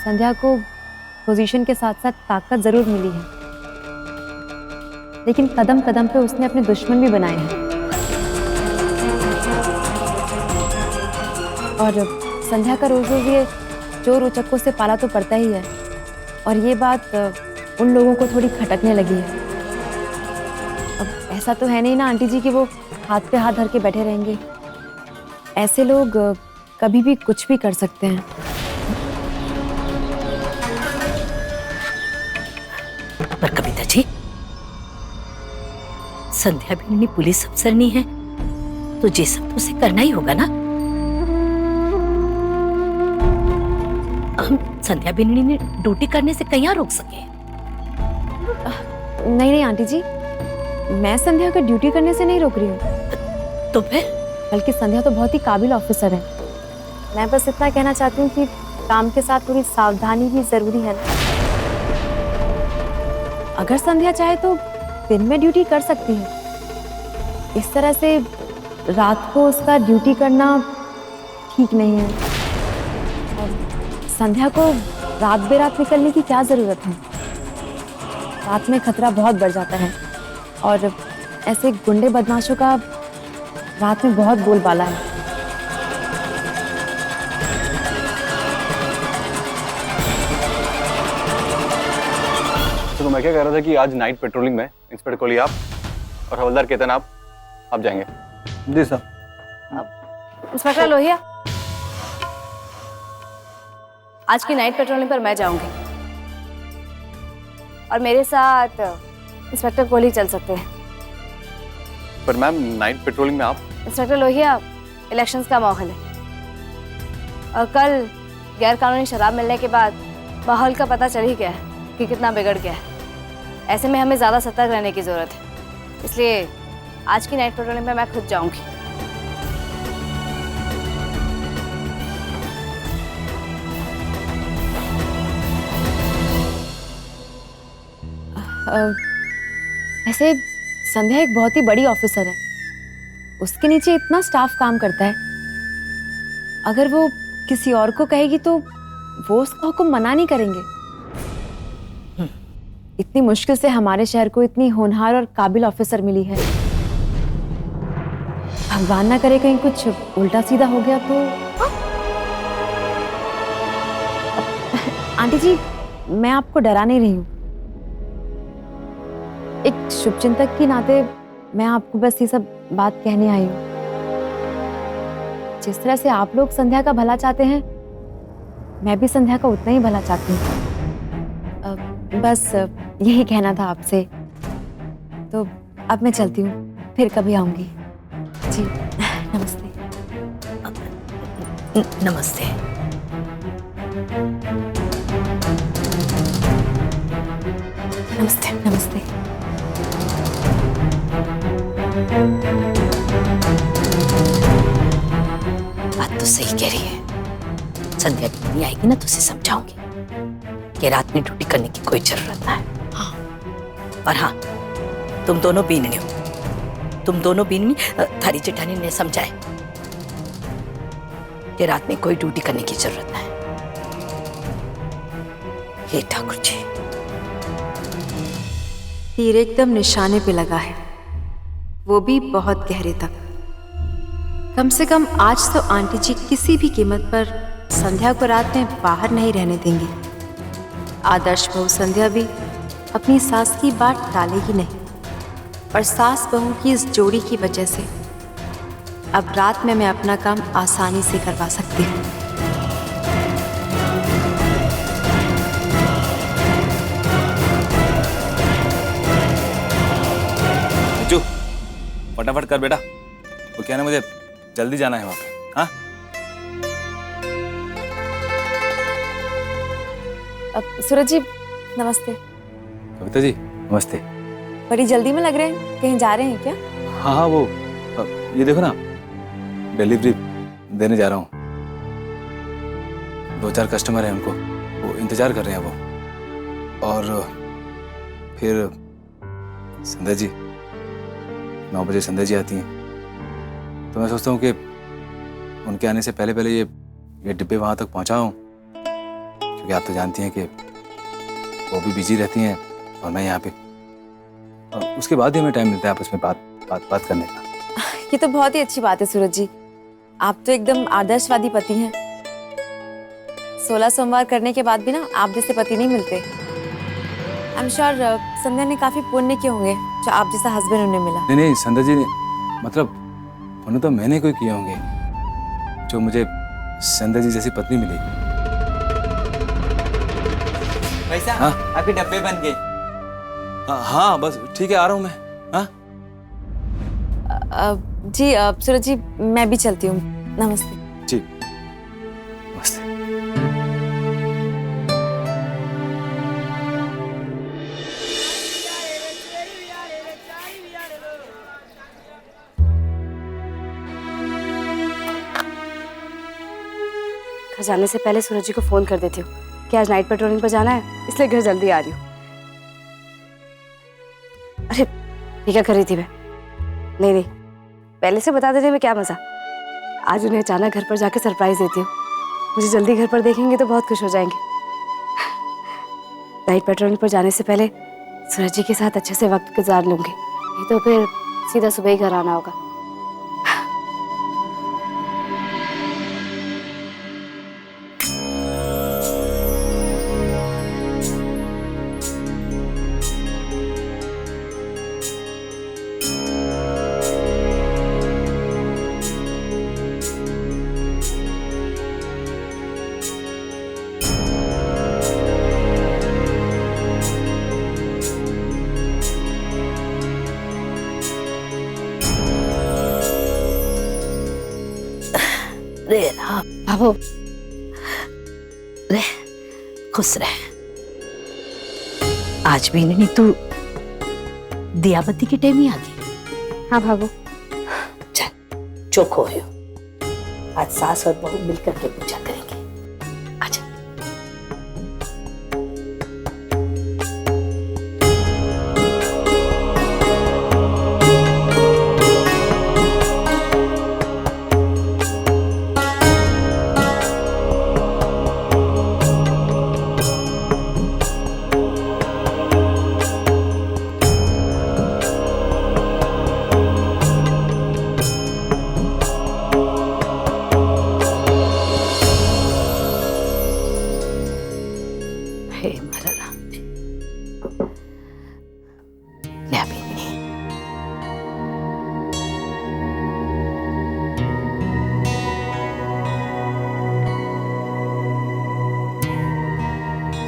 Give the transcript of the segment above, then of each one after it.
संध्या को पोजीशन के साथ साथ ताकत जरूर मिली है, लेकिन कदम कदम पे उसने अपने दुश्मन भी बनाए हैं। और संध्या का रोज रोज ये चोर उचक्कों से पाला तो पड़ता ही है, और ये बात उन लोगों को थोड़ी खटकने लगी है। अब ऐसा तो है नहीं ना आंटी जी कि वो हाथ पे हाथ धर के बैठे रहेंगे। ऐसे लोग कभी भी कुछ भी कर सकते हैं। पर कविता जी, संध्या भी पुलिस अफसर नहीं है, तो ये सब तो उसे करना ही होगा ना। हम संध्या बिन्नी ने ड्यूटी करने से कहीं रोक सके? नहीं नहीं आंटी जी, मैं संध्या को ड्यूटी करने से नहीं रोक रही हूँ। तो फिर? बल्कि संध्या तो बहुत ही काबिल ऑफिसर है। मैं बस इतना कहना चाहती हूँ कि काम के साथ थोड़ी सावधानी भी जरूरी है ना। अगर संध्या चाहे तो दिन में ड्यूटी कर सकती है। इस तरह से रात को उसका ड्यूटी करना ठीक नहीं है। और संध्या को रात बेरात निकलने की क्या जरूरत है? रात में खतरा बहुत बढ़ जाता है, और ऐसे गुंडे बदमाशों का रात में बहुत बोलबाला है। तो मैं क्या कह रहा था कि आज नाइट पेट्रोलिंग में इंस्पेक्टर कोहली आप और हवलदार केतन आप जाएंगे। जी सर। इंस्पेक्टर लोहिया, आज की नाइट पेट्रोलिंग पर मैं जाऊंगी और मेरे साथ इंस्पेक्टर कोहली चल सकते हैं। पर मैम नाइट पेट्रोलिंग में आप? इंस्पेक्टर लोहिया, इलेक्शंस का माहौल है और कल गैर कानूनी शराब मिलने के बाद माहौल का पता चल ही गया है कि कितना बिगड़ गया है। ऐसे में हमें ज़्यादा सतर्क रहने की ज़रूरत है, इसलिए आज की नाइट पेट्रोलिंग में मैं खुद जाऊंगी। ऐसे संध्या एक बहुत ही बड़ी ऑफिसर है, उसके नीचे इतना स्टाफ काम करता है। अगर वो किसी और को कहेगी तो वो उसका हुक्म मना नहीं करेंगे। इतनी मुश्किल से हमारे शहर को इतनी होनहार और काबिल ऑफिसर मिली है। भगवान ना करे कहीं कुछ उल्टा सीधा हो गया तो। आंटी जी, मैं आपको डरा नहीं रही हूँ। एक शुभचिंतक की नाते मैं आपको बस ये सब बात कहने आई हूँ। जिस तरह से आप लोग संध्या का भला चाहते हैं, मैं भी संध्या का उतना ही भला चाहती हूँ। बस यही कहना था आपसे। तो अब मैं चलती हूँ, फिर कभी आऊंगी। जी नमस्ते। नमस्ते। नमस्ते नमस्ते। बात तो सही कह रही है। संध्या नहीं आएगी ना तो उसे समझाऊंगी कि रात में ड्यूटी करने की कोई जरूरत ना है। हाँ। और हाँ, तुम दोनों बीननी हो। तुम दोनों बीननी थारी जेठानी ने समझाए कि रात में कोई ड्यूटी करने की जरूरत ना है। हे ठाकुर जी। तीर एकदम निशाने पे लगा है, वो भी बहुत गहरे तक। कम से कम आज तो आंटी जी किसी भी कीमत पर संध्या को रात में बाहर नहीं रहने देंगे। आदर्श बहू संध्या भी अपनी सास की बात टालेगी नहीं, और सास बहू की इस जोड़ी की वजह से अब रात में मैं अपना काम आसानी से करवा सकती हूँ। जो फटाफट कर बेटा, वो क्या ना, मुझे जल्दी जाना है वहां पे। हाँ सूरज जी नमस्ते। कविता जी नमस्ते। बड़ी जल्दी में लग रहे हैं, कहीं जा रहे हैं क्या? हाँ हाँ, वो ये देखो ना, डिलीवरी देने जा रहा हूँ। 2-4 कस्टमर हैं, उनको वो इंतजार कर रहे हैं वो। और फिर संध्या जी 9 बजे संध्या जी आती हैं, तो मैं सोचता हूँ कि उनके आने से पहले पहले ये डिब्बे वहाँ तक पहुँचाऊँ, क्योंकि आप तो जानती हैं कि वो भी बिजी रहती हैं और मैं यहाँ पे, और उसके बाद ही हमें टाइम मिलता है आपस में बात करने का। ये तो बहुत ही अच्छी बात है सूरज जी, आप तो एकदम आदर्शवादी पति हैं। 16 सोमवार करने के बाद भी ना आप जैसे पति नहीं मिलते। आई एम श्योर संध्या ने काफी पुण्य किए होंगे जो आप जैसा हस्बैंड उन्हें मिला। नहीं संध्या जी ने, मतलब पुण्य तो मैंने कोई किए होंगे जो मुझे संध्या जी जैसी पत्नी मिली। भाई साहब, हाँ? आपके डब्बे बन गए। हाँ बस ठीक है, आ रहा हूँ मैं। हाँ जी सूरज जी, मैं भी चलती हूँ। नमस्ते। जी नमस्ते। घर जाने से पहले सूरज जी को फोन कर देती हूँ कि आज नाइट पेट्रोलिंग पर जाना है, इसलिए घर जल्दी आ रही हूँ। अरे ये क्या कर रही थी मैं? नहीं, पहले से बता देने में क्या मजा। आज उन्हें अचानक घर पर जाके सरप्राइज देती हूँ। मुझे जल्दी घर पर देखेंगे तो बहुत खुश हो जाएंगे। नाइट पेट्रोलिंग पर जाने से पहले सूरज जी के साथ अच्छे से वक्त गुजार लूंगी, नहीं तो फिर सीधा सुबह ही घर आना होगा। रे राम बाबू, रे खुश रह। आज भी नहीं तू दियाबत्ती की टाइम ही आ गई। हाँ बाबू। चल चौको हो, आज सास और बहू मिलकर के पूजा करेंगे। आजा। हे मारा राम जी, ले बेनी।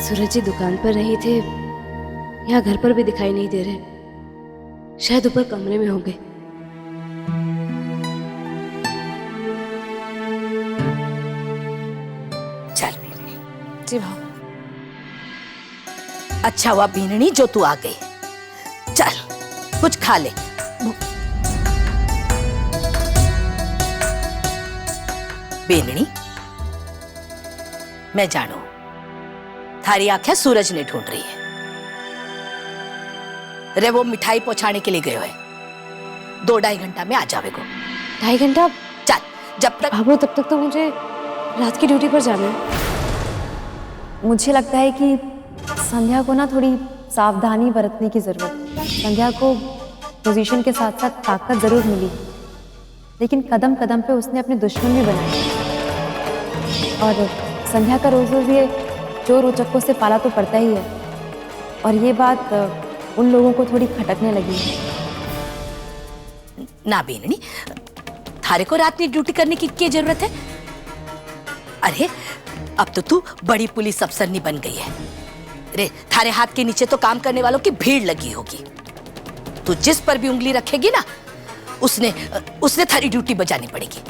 सूरज जी दुकान पर नहीं थे या घर पर भी दिखाई नहीं दे रहे, शायद ऊपर कमरे में होंगे। चल बेनी। जी भाव। अच्छा हुआ बीननी जो तू आ गई। चल कुछ खा ले। बीननी, मैं जानू थारी आंखें सूरज ने ढूंढ रही है। रे वो मिठाई पहुंचाने के लिए गए हुए, 2-2.5 घंटा में आ जावेगो। 2.5 घंटा? चल जब तक। बाबू तब तक तो मुझे रात की ड्यूटी पर जाना है। मुझे लगता है कि संध्या को ना थोड़ी सावधानी बरतने की जरूरत है। संध्या को पोजीशन के साथ साथ ताकत जरूर मिली, लेकिन कदम कदम पे उसने अपने दुश्मन भी बनाए। और संध्या का रोज रोज ये चोर उचक्कों से पाला तो पड़ता ही है, और ये बात उन लोगों को थोड़ी खटकने लगी है। ना बीननी, थारे को रात में ड्यूटी करने की क्या जरूरत है? अरे अब तो तू बड़ी पुलिस अफसर नहीं बन गई है रे। थारे हाथ के नीचे तो काम करने वालों की भीड़ लगी होगी। तू जिस पर भी उंगली रखेगी ना, उसने थारी ड्यूटी बजानी पड़ेगी।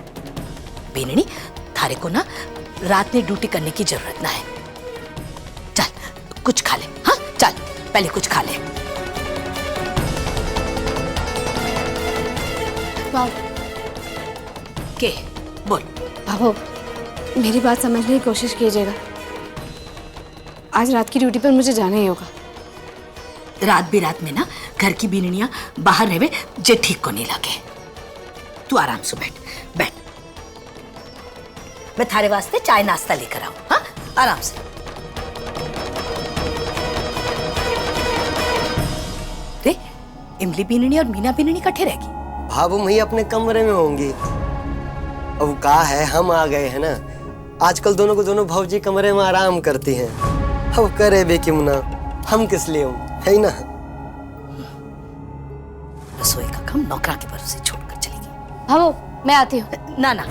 बीननी, थारे को ना रात में ड्यूटी करने की जरूरत ना है। चल कुछ खा ले। हाँ चल पहले कुछ खा ले। के बोल। बाबू मेरी बात समझने की कोशिश कीजिएगा। आज रात की ड्यूटी पर मुझे जाना ही होगा। रात बिरात में ना घर की बीननियां बाहर रहे जे ठीक को नहीं लगे। तू आराम से बैठ। मैं थारे वास्ते चाय नाश्ता लेकर आऊं। हाँ आराम से। इमली बीननी और मीना बीननी इकट्ठे रहेगी? भाभो मैया अपने कमरे में होंगी। अब कहा है हम आ गए हैं ना, आजकल दोनों को दोनों भाजी कमरे में आराम करती हैं। अब करे बे क्यों ना, हम किस लिए हो, है ना। रसोई का काम नौकरा के भरोसे छोड़कर चलेगी। भाभो मैं आती हूँ। ना ना,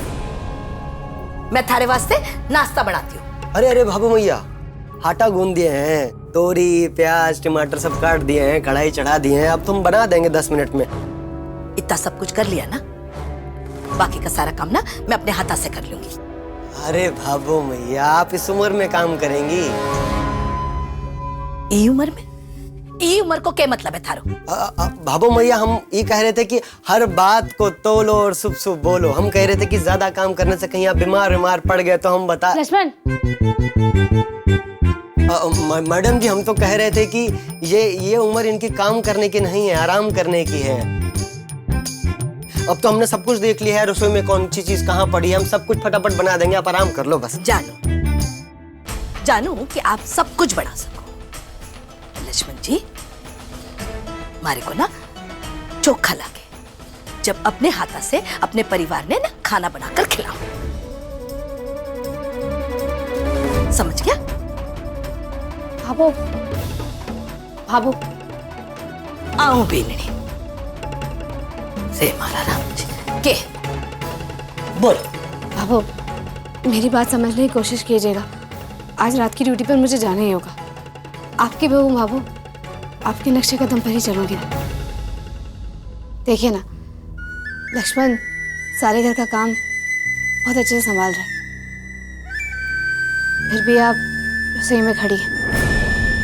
मैं थारे वास्ते नाश्ता बनाती हूँ। अरे अरे भाभो मैया, आटा गूंद दिए हैं, तोरी प्याज टमाटर सब काट दिए हैं, कढ़ाई चढ़ा दिए हैं, अब तुम बना देंगे 10 मिनट में। इतना सब कुछ कर लिया ना, बाकी का सारा काम ना मैं अपने हाथा से कर लूंगी। अरे भाभो मैया, आप इस उम्र में काम करेंगी? ई उम्र में? ई उम्र को क्या मतलब है थारो? भाभो मैया, हम ये कह रहे थे कि हर बात को तोलो और शुभ शुभ बोलो। हम कह रहे थे कि ज्यादा काम करने से कहीं आप बीमार पड़ गए तो हम बता। लक्ष्मण, मैडम जी, हम तो कह रहे थे कि ये उम्र इनकी काम करने की नहीं है, आराम करने की है। अब तो हमने सब कुछ देख लिया है, रसोई में कौन सी चीज कहाँ पड़ी है, हम सब कुछ फटाफट बना देंगे, आप आराम कर लो बस। जानू कि आप सब कुछ बना सको। लक्ष्मण जी, हमारे को ना चोखा लागे जब अपने हाथा से अपने परिवार ने ना खाना बनाकर खिलाओ, समझ गया? भाभो भाभो आओ बीननी से मारा राम जी के बोलो। भाभो, मेरी बात समझने की कोशिश कीजिएगा। आज रात की ड्यूटी पर मुझे जाना ही होगा। आपकी बहू हूँ भाभो, आपके नक्शे कदम पर ही चलूंगी। देखिए ना, लक्ष्मण सारे घर का काम बहुत अच्छे से संभाल रहा है, फिर भी आप रसोई में खड़ी हैं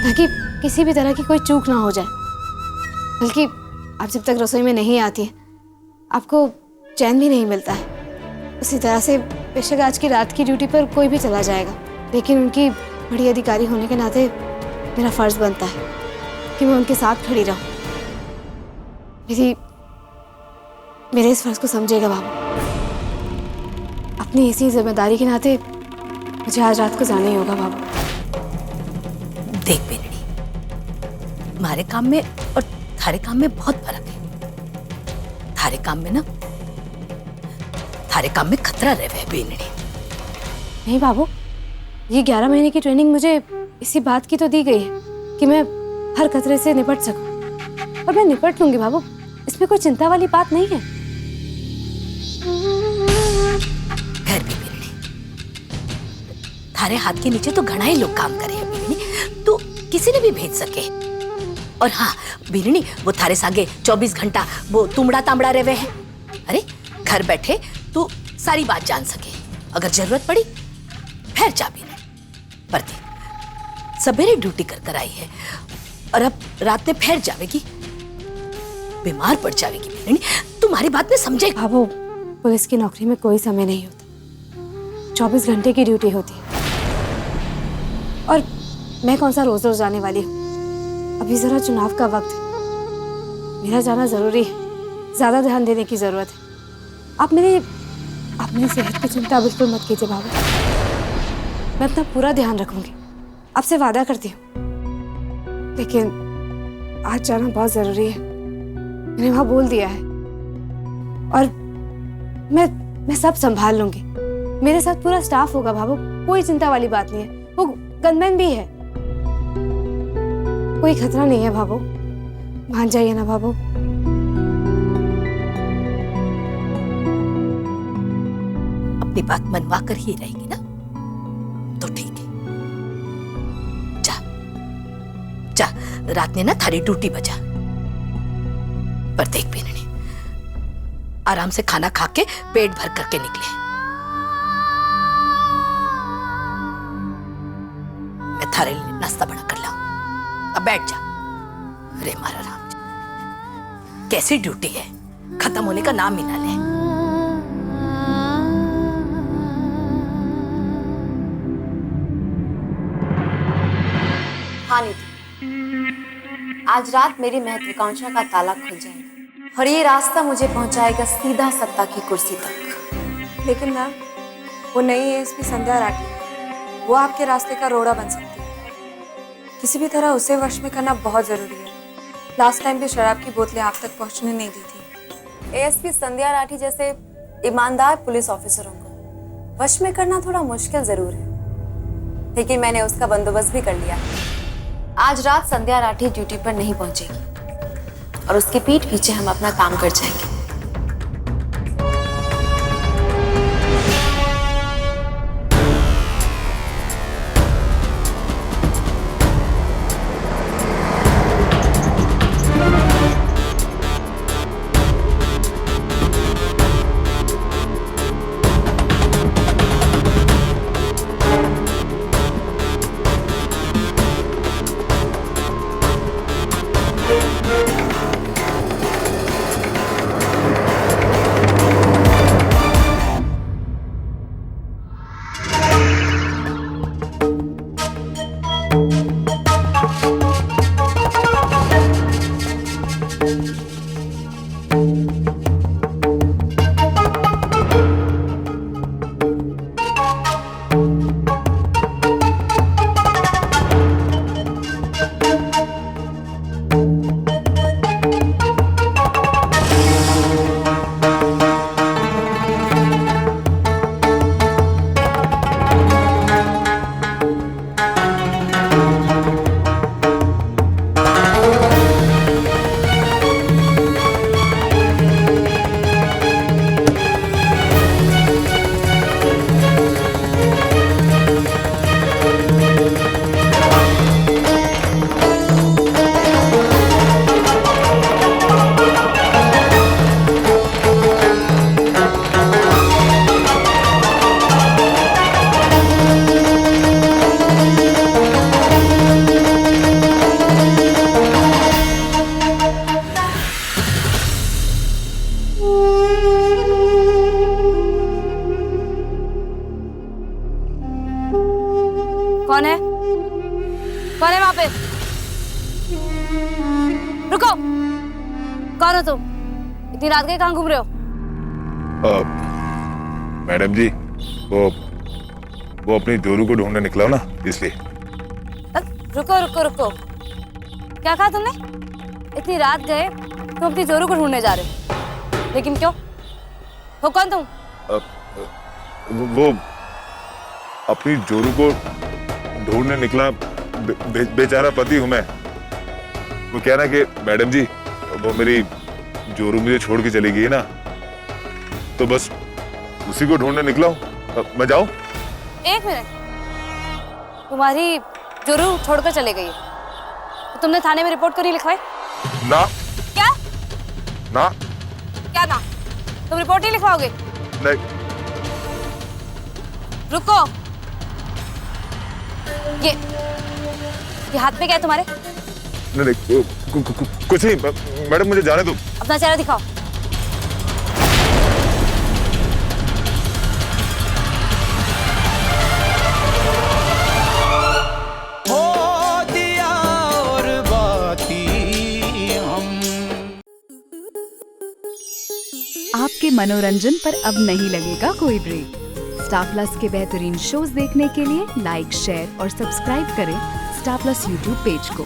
ताकि किसी भी तरह की कोई चूक ना हो जाए। बल्कि आप जब तक रसोई में नहीं आती हैं, आपको चैन भी नहीं मिलता है। उसी तरह से बेशक आज की रात की ड्यूटी पर कोई भी चला जाएगा, लेकिन उनकी बड़ी अधिकारी होने के नाते मेरा फर्ज बनता है कि मैं उनके साथ खड़ी रहूं। मेरे इस फर्ज को समझेगा बाबू। अपनी इसी जिम्मेदारी के नाते मुझे आज रात को जाना ही होगा बाबू। देख बेनड़ी, हमारे काम में और थारे काम में बहुत फर्क है। थारे काम में खतरा रहे बेनड़ी। नहीं बाबू, ये 11 महीने की ट्रेनिंग मुझे इसी बात की तो दी गई है कि मैं हर खतरे से निपट सकूं, और मैं निपट लूंगी बाबू। इसमें कोई चिंता वाली बात नहीं है। घर भी बेनड़ी, थारे हाथ के नीचे तो घना ही लोग काम करे हैं बेनड़ी, तो किसी ने भी भेज सके। और हाँ बेनड़ी, वो थारे सागे 24 घंटा वो तुमड़ा तामड़ा रहे हैं। अरे घर बैठे तू सारी बात जान सके, अगर जरूरत पड़ी फिर जा बेनड़ी। पर सवेरे ड्यूटी कर आई है और अब रात में फिर जावेगी, बीमार पड़ जावेगी बेनड़ी। तुम्हारी बात में समझे बाबू, पुलिस की नौकरी में कोई समय नहीं होता, 24 घंटे की ड्यूटी होती है। और मैं कौन सा रोज रोज जाने वाली हूँ। अभी जरा चुनाव का वक्त है, मेरा जाना जरूरी है, ज्यादा ध्यान देने की जरूरत है। आप मेरी सेहत की चिंता बिल्कुल मत कीजिए बाबू, मैं अपना पूरा ध्यान रखूंगी, आपसे वादा करती हूँ। लेकिन आज जाना बहुत जरूरी है, मैंने वहां बोल दिया है। और मैं सब संभाल लूंगी, मेरे साथ पूरा स्टाफ होगा बाबू, कोई चिंता वाली बात नहीं है। वो गनमैन भी है, कोई खतरा नहीं है बाबू, मान जाइए ना बाबू। अपनी बात मनवा कर ही रहेगी ना, तो ठीक है। जा रात ने ना थारी ड्यूटी बजा। पर देख बेननी, आराम से खाना खा के पेट भर करके निकले। मैं थारे लिए नाश्ता बना कर लाऊं, अब बैठ जा। अरे मारा राम जी, कैसी ड्यूटी है, खत्म होने का नाम ही ना ले। हाँ नीति, आज रात मेरी महत्वाकांक्षा का ताला खुल जाएगा और ये रास्ता मुझे पहुंचाएगा सीधा सत्ता की कुर्सी तक। लेकिन मैम, वो नई एएसपी संध्या राठी, वो आपके रास्ते का रोड़ा बन सकती है। किसी भी तरह उसे वश में करना बहुत जरूरी है। लास्ट टाइम भी शराब की बोतलें आप तक पहुंचने नहीं दी थी। एएसपी संध्या राठी जैसे ईमानदार पुलिस ऑफिसरों को वश में करना थोड़ा मुश्किल जरूर है, लेकिन मैंने उसका बंदोबस्त भी कर लिया। आज रात संध्या राठी ड्यूटी पर नहीं पहुंचेगी और उसके पीठ पीछे हम अपना काम कर जाएंगे। कौन है? कौन है वहां पे? रुको, कौन हो तुम? इतनी रात के कहाँ घूम रहे हो? मैडम जी, वो अपनी जोरू को ढूंढने निकला हो ना, इसलिए। रुको रुको रुको, क्या कहा तुमने? इतनी रात गए तुम अपनी जोरू को ढूंढने जा रहे हो, लेकिन क्यों? हो कौन तुम? वो अपनी जोरू को ढूंढने निकला बेचारा पति हूं मैं। वो क्या ना कि मैडम जी, वो मेरी जोरू मुझे छोड़ के चली गई ना, तो बस उसी को ढूंढने निकला हूं। मैं जाऊं? एक मिनट, तुम्हारी जोरू छोड़कर चले गई, तो तुमने थाने में रिपोर्ट करी लिखवाई? ना। क्या ना? क्या ना? तुम रिपोर्ट नहीं लिखवाओगे? नहीं। रुको, ये हाथ पे क्या है तुम्हारे? नहीं, कुछ नहीं मैडम, मुझे जाने दो। अपना चेहरा दिखाओ। हो दिया और बाती हम। आपके मनोरंजन पर अब नहीं लगेगा कोई ब्रेक। स्टार प्लस के बेहतरीन शोज देखने के लिए लाइक, शेयर और सब्सक्राइब करें स्टार प्लस यूट्यूब पेज को।